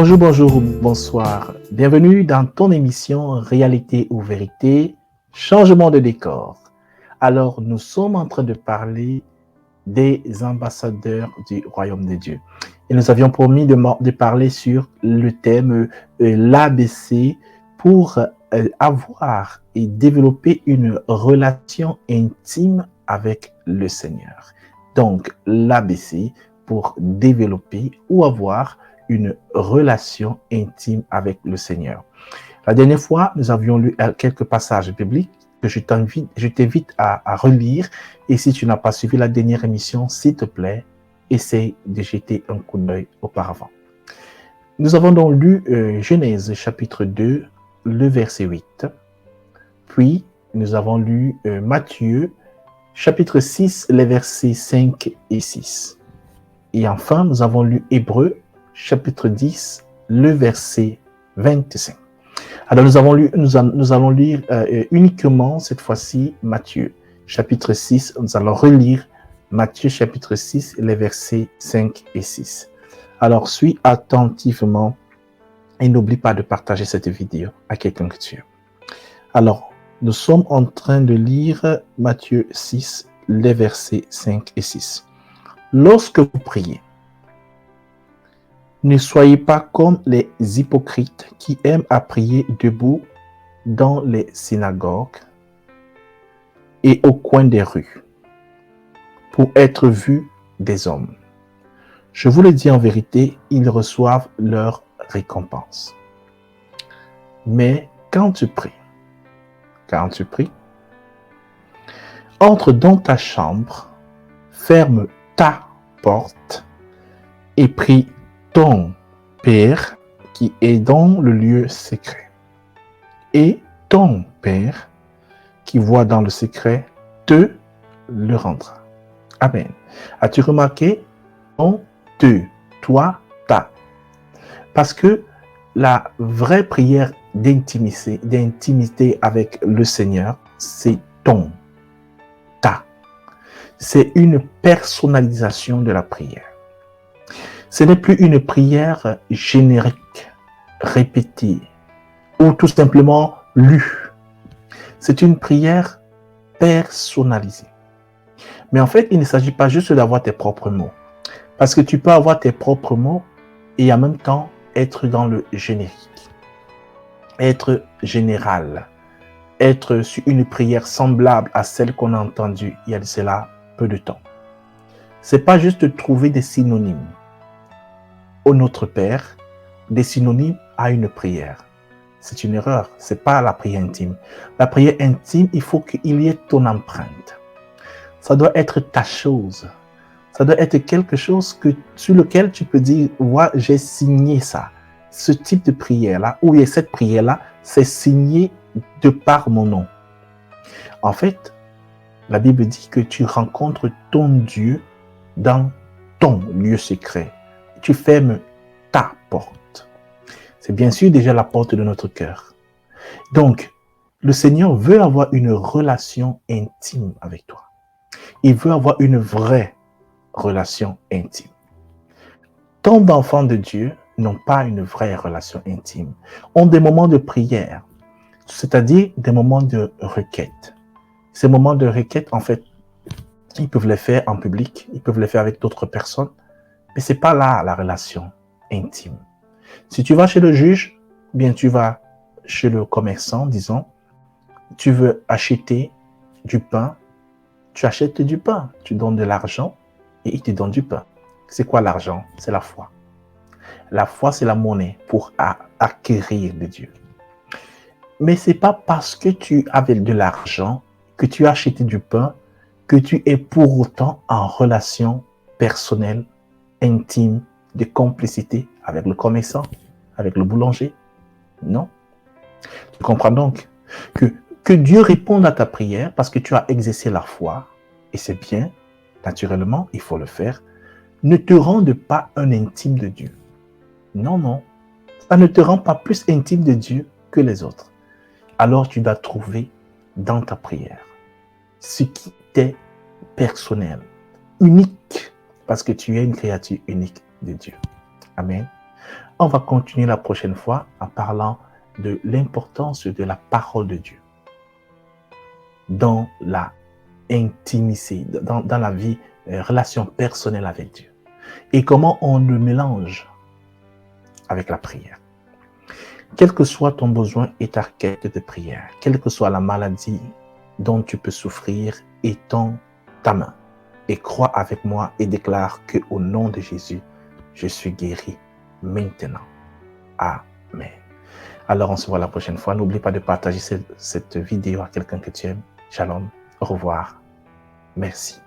Bonjour, bonjour, bonsoir. Bienvenue dans ton émission Réalité ou Vérité, changement de décor. Alors, nous sommes en train de parler des ambassadeurs du royaume de Dieu. Et nous avions promis de parler sur le thème l'ABC pour avoir et développer une relation intime avec le Seigneur. Donc, l'ABC pour développer ou avoir une relation intime avec le Seigneur. La dernière fois, nous avions lu quelques passages bibliques que je t'invite à relire. Et si tu n'as pas suivi la dernière émission, s'il te plaît, essaye de jeter un coup d'œil auparavant. Nous avons donc lu Genèse chapitre 2, le verset 8. Puis, nous avons lu Matthieu chapitre 6, les versets 5 et 6. Et enfin, nous avons lu Hébreux chapitre 10, le verset 25. Alors, nous allons lire uniquement cette fois-ci Matthieu chapitre 6. Nous allons relire Matthieu chapitre 6, les versets 5 et 6. Alors, suis attentivement et n'oublie pas de partager cette vidéo à quelqu'un que tu aimes. Alors, nous sommes en train de lire Matthieu 6, les versets 5 et 6. Lorsque vous priez, ne soyez pas comme les hypocrites qui aiment à prier debout dans les synagogues et au coin des rues pour être vus des hommes. Je vous le dis en vérité, ils reçoivent leur récompense. Mais quand tu pries, entre dans ta chambre, ferme ta porte et prie ton Père qui est dans le lieu secret. Et ton Père qui voit dans le secret te le rendra. Amen. As-tu remarqué? On te, toi, ta. Parce que la vraie prière d'intimité avec le Seigneur, c'est ton, ta. C'est une personnalisation de la prière. Ce n'est plus une prière générique, répétée, ou tout simplement lue. C'est une prière personnalisée. Mais en fait, il ne s'agit pas juste d'avoir tes propres mots. Parce que tu peux avoir tes propres mots et en même temps être dans le générique. Être général. Être sur une prière semblable à celle qu'on a entendue il y a de cela peu de temps. C'est pas juste trouver des synonymes. Au Notre Père, des synonymes à une prière. C'est une erreur, c'est pas la prière intime. La prière intime, il faut qu'il y ait ton empreinte. Ça doit être ta chose. Ça doit être quelque chose sur lequel tu peux dire, ouais, j'ai signé ça. Ce type de prière-là, ou cette prière-là, c'est signé de par mon nom. En fait, la Bible dit que tu rencontres ton Dieu dans ton lieu secret. Tu fermes ta porte. C'est bien sûr déjà la porte de notre cœur. Donc, le Seigneur veut avoir une relation intime avec toi. Il veut avoir une vraie relation intime. Tant d'enfants de Dieu n'ont pas une vraie relation intime, ont des moments de prière, c'est-à-dire des moments de requête. Ces moments de requête, en fait, ils peuvent les faire en public, ils peuvent les faire avec d'autres personnes, mais ce n'est pas là la relation intime. Si tu vas chez le juge, bien tu vas chez le commerçant, disons, tu veux acheter du pain, tu achètes du pain, tu donnes de l'argent et il te donne du pain. C'est quoi l'argent? C'est la foi. La foi, c'est la monnaie pour acquérir de Dieu. Mais ce n'est pas parce que tu avais de l'argent, que tu as acheté du pain, que tu es pour autant en relation personnelle, intime, de complicité avec le commerçant, avec le boulanger. Non. Tu comprends donc que Dieu réponde à ta prière parce que tu as exercé la foi, et c'est bien, naturellement, il faut le faire, ne te rende pas un intime de Dieu. Non, non. Ça ne te rend pas plus intime de Dieu que les autres. Alors tu dois trouver dans ta prière ce qui t'est personnel, unique, parce que tu es une créature unique de Dieu. Amen. On va continuer la prochaine fois en parlant de l'importance de la parole de Dieu dans la intimité, dans la vie, relation personnelle avec Dieu. Et comment on le mélange avec la prière. Quel que soit ton besoin et ta quête de prière, quelle que soit la maladie dont tu peux souffrir, étends ta main et crois avec moi et déclare que au nom de Jésus, je suis guéri maintenant. Amen. Alors on se voit la prochaine fois. N'oublie pas de partager cette vidéo à quelqu'un que tu aimes. Shalom. Au revoir. Merci.